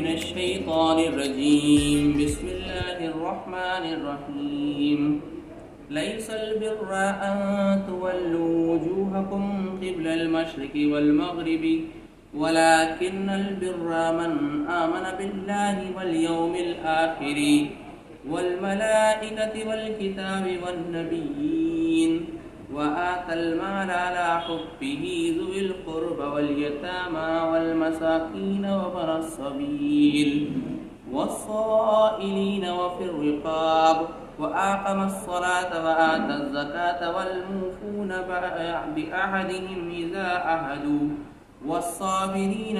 من الشيطان الرجيم بسم الله الرحمن الرحيم ليس البر أن تولوا وجوهكم قبل المشرق والمغرب ولكن البر من آمن بالله واليوم الآخر والملائكة والكتاب والنبيين وآتى المال على حبه ذوي القربى واليتامى والمساكين وابن السبيل والصائلين وفي الرقاب وأقام الصلاة وآتى الزكاة والموفون بعهدهم إذا عهدوا والصابرين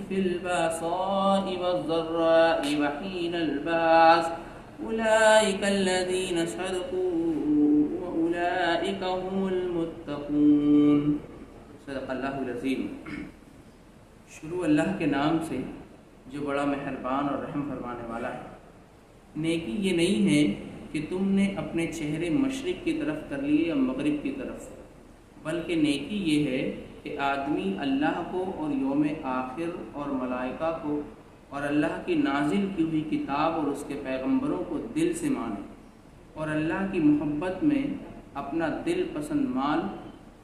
في البأساء والضراء وحين البأس أولئك الذين صدقوا وأولئك هم المتقون صدق اللہ العظیم۔ شروع اللہ کے نام سے جو بڑا مہربان اور رحم فرمانے والا ہے۔ نیکی یہ نہیں ہے کہ تم نے اپنے چہرے مشرق کی طرف کر لیے یا مغرب کی طرف، بلکہ نیکی یہ ہے کہ آدمی اللہ کو اور یوم آخر اور ملائکہ کو اور اللہ کی نازل کی ہوئی کتاب اور اس کے پیغمبروں کو دل سے مانے، اور اللہ کی محبت میں اپنا دل پسند مال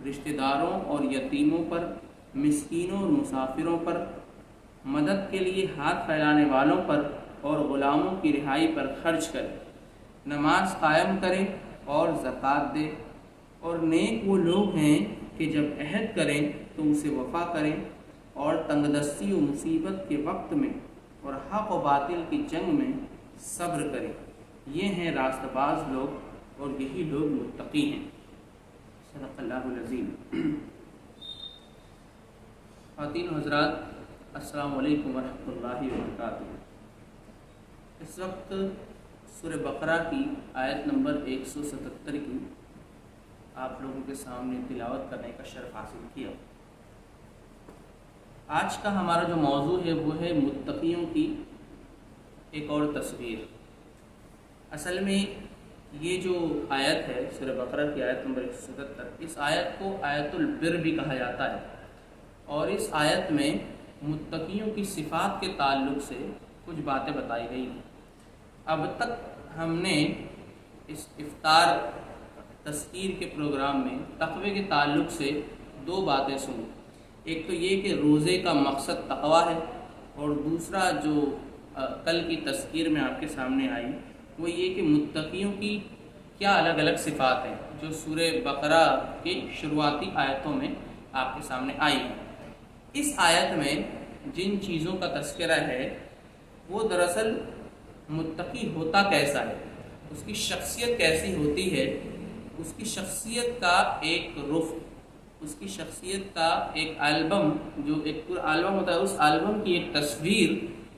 رشتہ داروں اور یتیموں پر، مسکینوں اور مسافروں پر، مدد کے لیے ہاتھ پھیلانے والوں پر اور غلاموں کی رہائی پر خرچ کرے، نماز قائم کرے اور زکوٰۃ دے، اور نیک وہ لوگ ہیں کہ جب عہد کریں تو اسے وفا کریں، اور تنگ دستی و مصیبت کے وقت میں اور حق و باطل کی جنگ میں صبر کریں۔ یہ ہیں راست باز لوگ اور یہی لوگ متقی ہیں۔ صدق اللہ العظیم۔ خواتین و حضرات، السلام علیکم ورحمۃ اللہ وبرکاتہ۔ اس وقت سورہ بقرہ کی آیت نمبر 177 کی آپ لوگوں کے سامنے تلاوت کرنے کا شرف حاصل کیا۔ آج کا ہمارا جو موضوع ہے وہ ہے متقیوں کی ایک اور تصویر۔ اصل میں یہ جو آیت ہے سورہ بقرہ کی آیت نمبر 177، اس آیت کو آیت البر بھی کہا جاتا ہے، اور اس آیت میں متقیوں کی صفات کے تعلق سے کچھ باتیں بتائی گئی ہیں۔ اب تک ہم نے اس افطار تذکیر کے پروگرام میں تقوی کے تعلق سے دو باتیں سنی۔ ایک تو یہ کہ روزے کا مقصد تقوی ہے، اور دوسرا جو کل کی تذکیر میں آپ کے سامنے آئی وہ یہ کہ متقیوں کی کیا الگ الگ صفات ہیں جو سورہ بقرہ کی شروعاتی آیتوں میں آپ کے سامنے آئی ہیں۔ اس آیت میں جن چیزوں کا تذکرہ ہے وہ دراصل متقی ہوتا کیسا ہے، اس کی شخصیت کیسی ہوتی ہے، اس کی شخصیت کا ایک رخ، اس کی شخصیت کا ایک البم، جو ایک پورا البم ہوتا ہے، اس البم کی ایک تصویر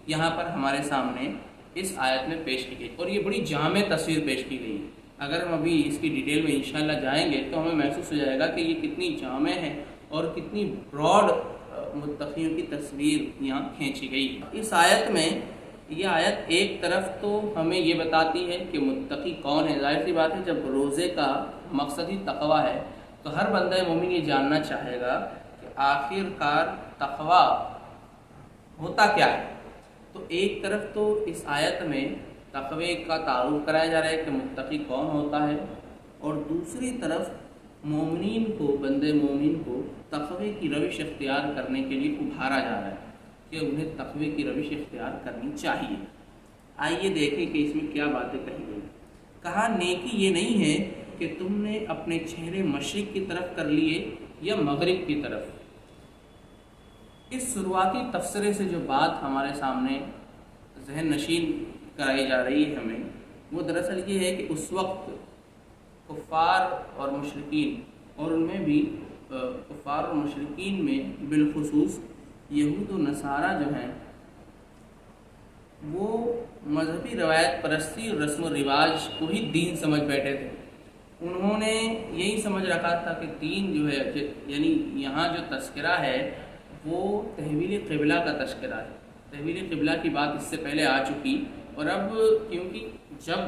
یہاں پر ہمارے سامنے اس آیت میں پیش کی گئی، اور یہ بڑی جامع تصویر پیش کی گئی ہے۔ اگر ہم ابھی اس کی ڈیٹیل میں انشاءاللہ جائیں گے تو ہمیں محسوس ہو جائے گا کہ یہ کتنی جامع ہے اور کتنی براڈ متقیوں کی تصویر یہاں کھینچی گئی ہے۔ اس آیت میں یہ آیت ایک طرف تو ہمیں یہ بتاتی ہے کہ متقی کون ہے۔ ظاہر سی بات ہے جب روزے کا مقصد ہی تقوی ہے تو ہر بندہ مومن یہ جاننا چاہے گا کہ آخر کار تقوی ہوتا کیا ہے۔ تو ایک طرف تو اس آیت میں تقوی کا تعارف کرایا جا رہا ہے کہ متقی کون ہوتا ہے، اور دوسری طرف مومنین کو، بندے مومن کو تقوی کی روش اختیار کرنے کے لیے ابھارا جا رہا ہے کہ انہیں تقوی کی روش اختیار کرنی چاہیے۔ آئیے دیکھیں کہ اس میں کیا باتیں کہی گئی۔ کہا نیکی یہ نہیں ہے کہ تم نے اپنے چہرے مشرق کی طرف کر لیے یا مغرب کی طرف۔ اس شروعاتی تفسرے سے جو بات ہمارے سامنے ذہن نشین کرائی جا رہی ہے ہمیں، وہ دراصل یہ ہے کہ اس وقت کفار اور مشرکین، اور ان میں بھی کفار اور مشرکین میں بالخصوص یہود و نصارہ جو ہیں وہ مذہبی روایت پرستی اور رسم و رواج کو ہی دین سمجھ بیٹھے تھے۔ انہوں نے یہی سمجھ رکھا تھا کہ دین جو ہے، یعنی یہاں جو تذکرہ ہے وہ تحویل قبلہ کا تذکرہ ہے۔ تحویل قبلہ کی بات اس سے پہلے آ چکی، اور اب کیونکہ جب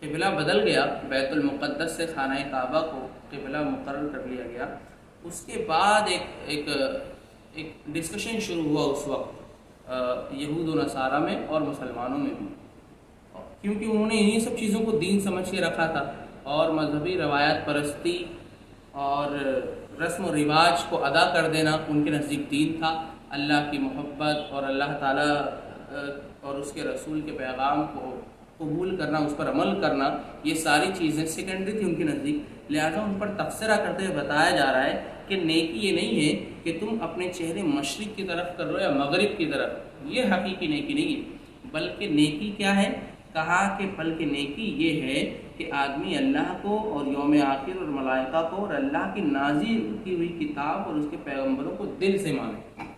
قبلہ بدل گیا، بیت المقدس سے خانہ کعبہ کو قبلہ مقرر کر لیا گیا، اس کے بعد ایک ڈسکشن شروع ہوا اس وقت یہود و نصارہ میں اور مسلمانوں میں بھی، کیونکہ انہوں نے انہی سب چیزوں کو دین سمجھ کے رکھا تھا، اور مذہبی روایت پرستی اور رسم و رواج کو ادا کر دینا ان کے نزدیک دین تھا۔ اللہ کی محبت اور اللہ تعالیٰ اور اس کے رسول کے پیغام کو قبول کرنا، اس پر عمل کرنا، یہ ساری چیزیں سیکنڈری تھی ان کے نزدیک۔ لہٰذا ان پر تبصرہ کرتے ہوئے بتایا جا رہا ہے کہ نیکی یہ نہیں ہے کہ تم اپنے چہرے مشرق کی طرف کر رہو یا مغرب کی طرف، یہ حقیقی نیکی نہیں ہے، بلکہ نیکی کیا ہے؟ کہا کہ بلکہ نیکی یہ ہے کہ آدمی اللہ کو اور یوم آخر اور ملائکہ کو اور اللہ کی نازل کی ہوئی کتاب اور اس کے پیغمبروں کو دل سے مانے۔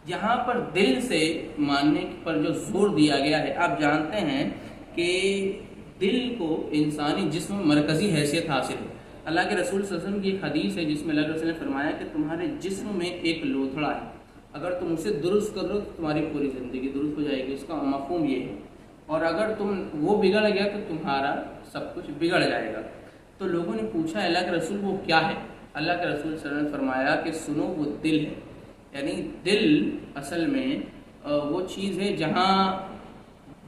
یہاں پر دل سے ماننے پر جو زور دیا گیا ہے، آپ جانتے ہیں کہ دل کو انسانی جسم میں مرکزی حیثیت حاصل ہے۔ اللہ کے رسول صلی اللہ علیہ وسلم کی ایک حدیث ہے جس میں اللہ کے رسول نے فرمایا کہ تمہارے جسم میں ایک لوتھڑا ہے، اگر تم اسے درست کر لو تو تمہاری پوری زندگی درست ہو جائے گی۔ اس کا مفہوم یہ ہے، اور اگر تم وہ بگڑ گیا تو تمہارا سب کچھ بگڑ جائے گا۔ تو لوگوں نے پوچھا اللہ کے رسول وہ کیا ہے؟ اللہ کے رسول صلی اللہ علیہ وسلم نے فرمایا کہ سنو، وہ دل ہے۔ یعنی دل اصل میں وہ چیز ہے جہاں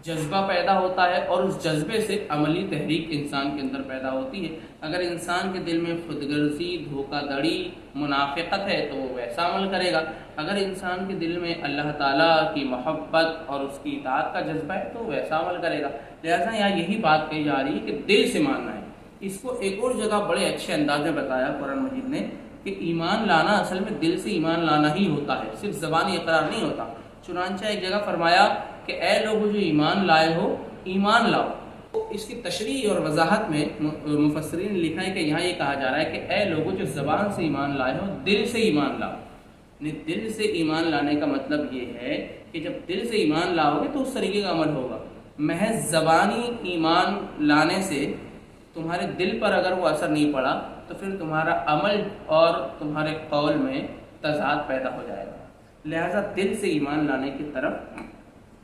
جذبہ پیدا ہوتا ہے، اور اس جذبے سے عملی تحریک انسان کے اندر پیدا ہوتی ہے۔ اگر انسان کے دل میں خود غرضی، دھوکہ دڑی، منافقت ہے تو وہ ویسا عمل کرے گا۔ اگر انسان کے دل میں اللہ تعالیٰ کی محبت اور اس کی اطاعت کا جذبہ ہے تو ویسا عمل کرے گا۔ لہٰذا یہاں یہی بات کہی جا رہی ہے کہ دل سے ماننا ہے۔ اس کو ایک اور جگہ بڑے اچھے انداز میں بتایا قرآن مجید نے کہ ایمان لانا اصل میں دل سے ایمان لانا ہی ہوتا ہے، صرف زبانی اقرار نہیں ہوتا۔ چنانچہ ایک جگہ فرمایا کہ اے لوگوں جو ایمان لائے ہو، ایمان لاؤ۔ تو اس کی تشریح اور وضاحت میں مفسرین نے لکھا ہے کہ یہاں یہ کہا جا رہا ہے کہ اے لوگوں جو زبان سے ایمان لائے ہو، دل سے ایمان لاؤ۔ دل سے ایمان لانے کا مطلب یہ ہے کہ جب دل سے ایمان لاؤ گے تو اس طریقے کا عمل ہوگا۔ محض زبانی ایمان لانے سے تمہارے دل پر اگر وہ اثر نہیں پڑا تو پھر تمہارا عمل اور تمہارے قول میں تضاد پیدا ہو جائے گا۔ لہذا دل سے ایمان لانے کی طرف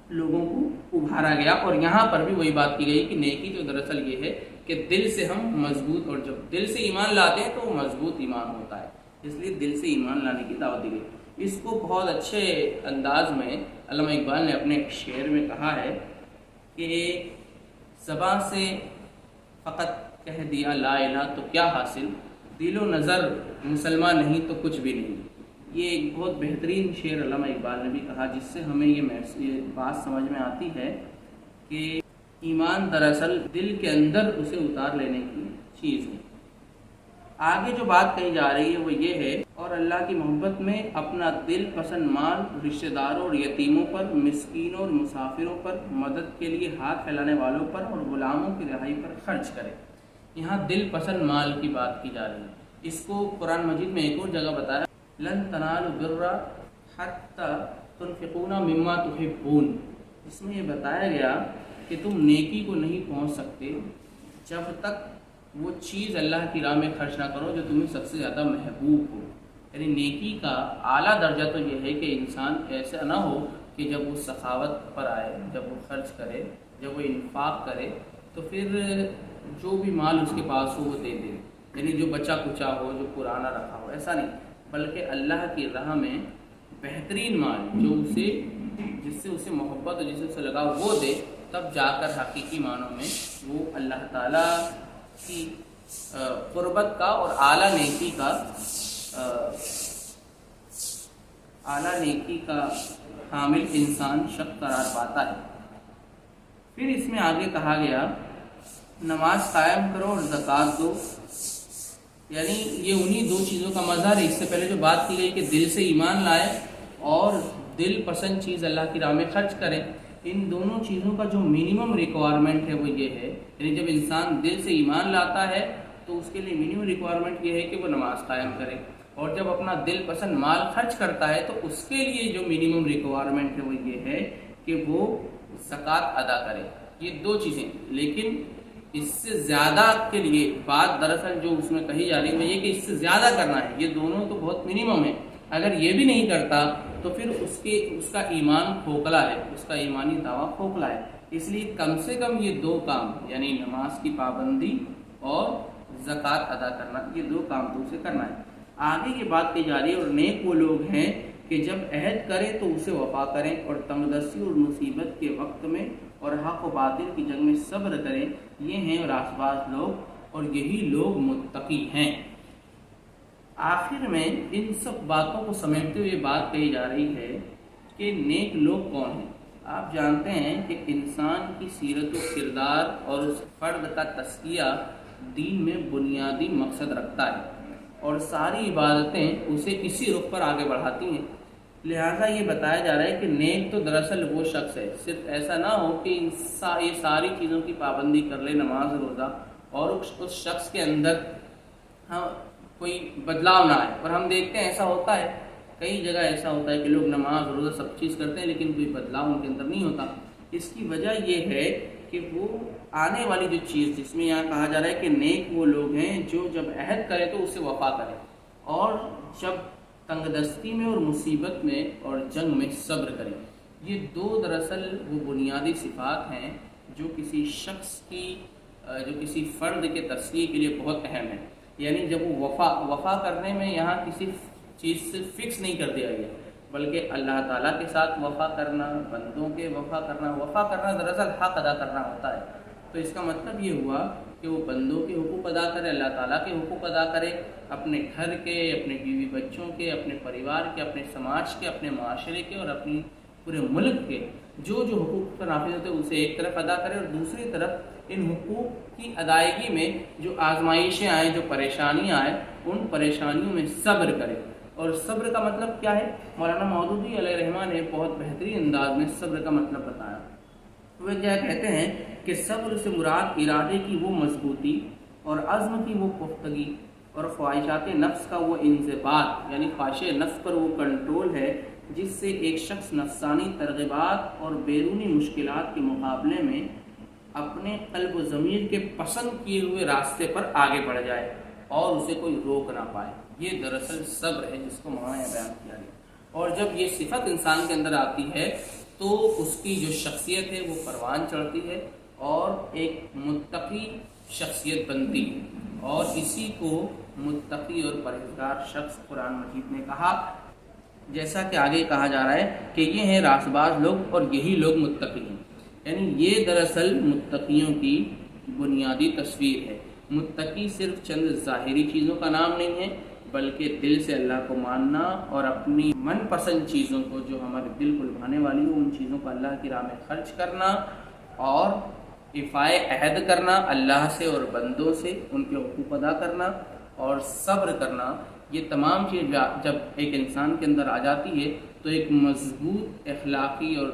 لوگوں کو ابھارا گیا، اور یہاں پر بھی وہی بات کی گئی کہ نیکی جو دراصل یہ ہے کہ دل سے ہم مضبوط، اور جب دل سے ایمان لاتے ہیں تو وہ مضبوط ایمان ہوتا ہے، اس لیے دل سے ایمان لانے کی دعوت دی گئی۔ اس کو بہت اچھے انداز میں علامہ اقبال نے اپنے ایک شعر میں کہا ہے کہ زبان سے فقط کہہ دیا لا الہ تو کیا حاصل، دل و نظر مسلمان نہیں تو کچھ بھی نہیں۔ یہ ایک بہت بہترین شعر علامہ اقبال نے بھی کہا، جس سے ہمیں یہ بات سمجھ میں آتی ہے کہ ایمان دراصل دل کے اندر اسے اتار لینے کی چیز ہے۔ آگے جو بات کہی جا رہی ہے وہ یہ ہے، اور اللہ کی محبت میں اپنا دل پسند مال رشتہ داروں اور یتیموں پر، مسکینوں اور مسافروں پر، مدد کے لیے ہاتھ پھیلانے والوں پر اور غلاموں کی رہائی پر خرچ کرے۔ یہاں دل پسند مال کی بات کی جا رہی ہے۔ اس کو قرآن مجید میں ایک اور جگہ بتایا، لن تنالوا البر حتی تنفقون مما تحبون۔ اس میں یہ بتایا گیا کہ تم نیکی کو نہیں پہنچ سکتے جب تک وہ چیز اللہ کی راہ میں خرچ نہ کرو جو تمہیں سب سے زیادہ محبوب ہو۔ یعنی نیکی کا اعلیٰ درجہ تو یہ ہے کہ انسان ایسا نہ ہو کہ جب وہ سخاوت پر آئے، جب وہ خرچ کرے، جب وہ انفاق کرے تو پھر جو بھی مال اس کے پاس ہو وہ دے دے، یعنی جو بچا کچا ہو، جو پرانا رکھا ہو، ایسا نہیں، بلکہ اللہ کی راہ میں بہترین مال جو جس سے اسے محبت اور جس سے اسے لگا وہ دے، تب جا کر حقیقی معنوں میں وہ اللہ تعالیٰ کی قربت کا اور اعلیٰ نیکی کا حامل انسان شخص قرار پاتا ہے۔ پھر اس میں آگے کہا گیا نماز قائم کرو اور زکوٰۃ دو، یعنی یہ انہی دو چیزوں کا مظہر ہے۔ اس سے پہلے جو بات کی گئی کہ دل سے ایمان لائے اور دل پسند چیز اللہ کی راہ میں خرچ کریں، ان دونوں چیزوں کا جو منیمم ریکوائرمنٹ ہے وہ یہ ہے، یعنی جب انسان دل سے ایمان لاتا ہے تو اس کے لیے منیمم ریکوائرمنٹ یہ ہے کہ وہ نماز قائم کرے، اور جب اپنا دل پسند مال خرچ کرتا ہے تو اس کے لیے جو منیمم ریکوائرمنٹ ہے وہ یہ ہے کہ وہ زکوٰۃ ادا کرے۔ یہ دو چیزیں، لیکن اس سے زیادہ کے لیے بات دراصل جو اس میں کہی جا رہی ہے وہ یہ کہ اس سے زیادہ کرنا ہے۔ یہ دونوں تو بہت منیمم ہے، اگر یہ بھی نہیں کرتا تو پھر اس کا ایمان کھوکھلا ہے، اس کا ایمانی دعویٰ کھوکھلا ہے۔ اس لیے کم سے کم یہ دو کام، یعنی نماز کی پابندی اور زکوٰۃ ادا کرنا، یہ دو کام تو اسے کرنا ہے۔ آگے یہ بات کی جا رہی ہے، اور نیک وہ لوگ ہیں کہ جب عہد کریں تو اسے وفا کریں اور تنگدستی اور مصیبت کے وقت میں اور حق و باطل کی جنگ میں صبر کریں، یہ ہیں راست باز لوگ اور یہی لوگ متقی ہیں۔ آخر میں ان سب باتوں کو سمیٹتے ہوئے بات کہی جا رہی ہے کہ نیک لوگ کون ہیں۔ آپ جانتے ہیں کہ انسان کی سیرت و کردار اور اس فرد کا تزکیہ دین میں بنیادی مقصد رکھتا ہے اور ساری عبادتیں اسے اسی رخ پر آگے بڑھاتی ہیں۔ لہٰذا یہ بتایا جا رہا ہے کہ نیک تو دراصل وہ شخص ہے، صرف ایسا نہ ہو کہ یہ ساری چیزوں کی پابندی کر لے، نماز روزہ، اور اس شخص کے اندر کوئی بدلاؤ نہ آئے۔ اور ہم دیکھتے ہیں ایسا ہوتا ہے، کئی جگہ ایسا ہوتا ہے کہ لوگ نماز روزہ سب چیز کرتے ہیں لیکن کوئی بدلاؤ ان کے اندر نہیں ہوتا۔ اس کی وجہ یہ ہے کہ وہ آنے والی جو چیز، جس میں یہاں کہا جا رہا ہے کہ نیک وہ لوگ ہیں جو جب عہد کرے تو اسے وفا کرے اور جب تنگ دستی میں اور مصیبت میں اور جنگ میں صبر کریں۔ یہ دو دراصل وہ بنیادی صفات ہیں جو کسی شخص کی، جو کسی فرد کے تصفیہ کے لیے بہت اہم ہے۔ یعنی جب وہ وفا کرنے میں یہاں کسی چیز سے فکس نہیں کر دیا گیا، بلکہ اللہ تعالیٰ کے ساتھ وفا کرنا، بندوں کے وفا کرنا دراصل حق ادا کرنا ہوتا ہے۔ تو اس کا مطلب یہ ہوا کہ وہ بندوں کے حقوق ادا کرے، اللہ تعالیٰ کے حقوق ادا کرے، اپنے گھر کے، اپنے بیوی بچوں کے، اپنے پریوار کے، اپنے سماج کے، اپنے معاشرے کے اور اپنی پورے ملک کے جو حقوق پر نافذ ہوتے ہیں اسے ایک طرف ادا کرے، اور دوسری طرف ان حقوق کی ادائیگی میں جو آزمائشیں آئیں، جو پریشانیاں آئیں، ان پریشانیوں میں صبر کرے۔ اور صبر کا مطلب کیا ہے؟ مولانا مودودی علیہ رحمہ نے بہت بہترین انداز میں صبر کا مطلب بتایا۔ وہ کیا کہتے ہیں کہ صبر سے مراد ارادے کی وہ مضبوطی اور عزم کی وہ پختگی اور خواہشات نفس کا وہ انضباط، یعنی خواہش نفس پر وہ کنٹرول ہے جس سے ایک شخص نفسانی ترغیبات اور بیرونی مشکلات کے مقابلے میں اپنے قلب و ضمیر کے پسند کیے ہوئے راستے پر آگے بڑھ جائے اور اسے کوئی روک نہ پائے۔ یہ دراصل صبر ہے جس کو مولانا نے بیان کیا ہے۔ اور جب یہ صفت انسان کے اندر آتی ہے تو اس کی جو شخصیت ہے وہ پروان چڑھتی ہے اور ایک متقی شخصیت بنتی ہے، اور اسی کو متقی اور پرہیزگار شخص قرآن مجید نے کہا، جیسا کہ آگے کہا جا رہا ہے کہ یہ ہیں راست باز لوگ اور یہی لوگ متقی ہیں۔ یعنی یہ دراصل متقیوں کی بنیادی تصویر ہے۔ متقی صرف چند ظاہری چیزوں کا نام نہیں ہے، بلکہ دل سے اللہ کو ماننا اور اپنی من پسند چیزوں کو جو ہمارے دل کو لبھانے والی ہو ان چیزوں کو اللہ کی راہ میں خرچ کرنا اور ایفائے عہد کرنا اللہ سے اور بندوں سے، ان کے حقوق ادا کرنا اور صبر کرنا۔ یہ تمام چیز جب ایک انسان کے اندر آ جاتی ہے تو ایک مضبوط اخلاقی اور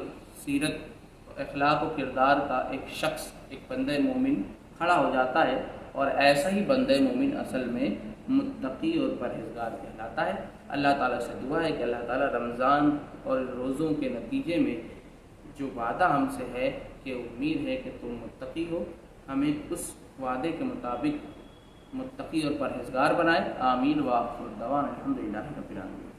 سیرت، اخلاق و کردار کا ایک شخص، ایک بندہ مومن کھڑا ہو جاتا ہے، اور ایسا ہی بندہ مومن اصل میں متقی اور پرہیزگار کہلاتا ہے۔ اللہ تعالیٰ سے دعا ہے کہ اللہ تعالیٰ رمضان اور روزوں کے نتیجے میں جو وعدہ ہم سے ہے کہ امید ہے کہ تم متقی ہو، ہمیں اس وعدے کے مطابق متقی اور پرہیزگار بنائے۔ آمین۔ وآخر دعوانا الحمدللہ رب العالمین۔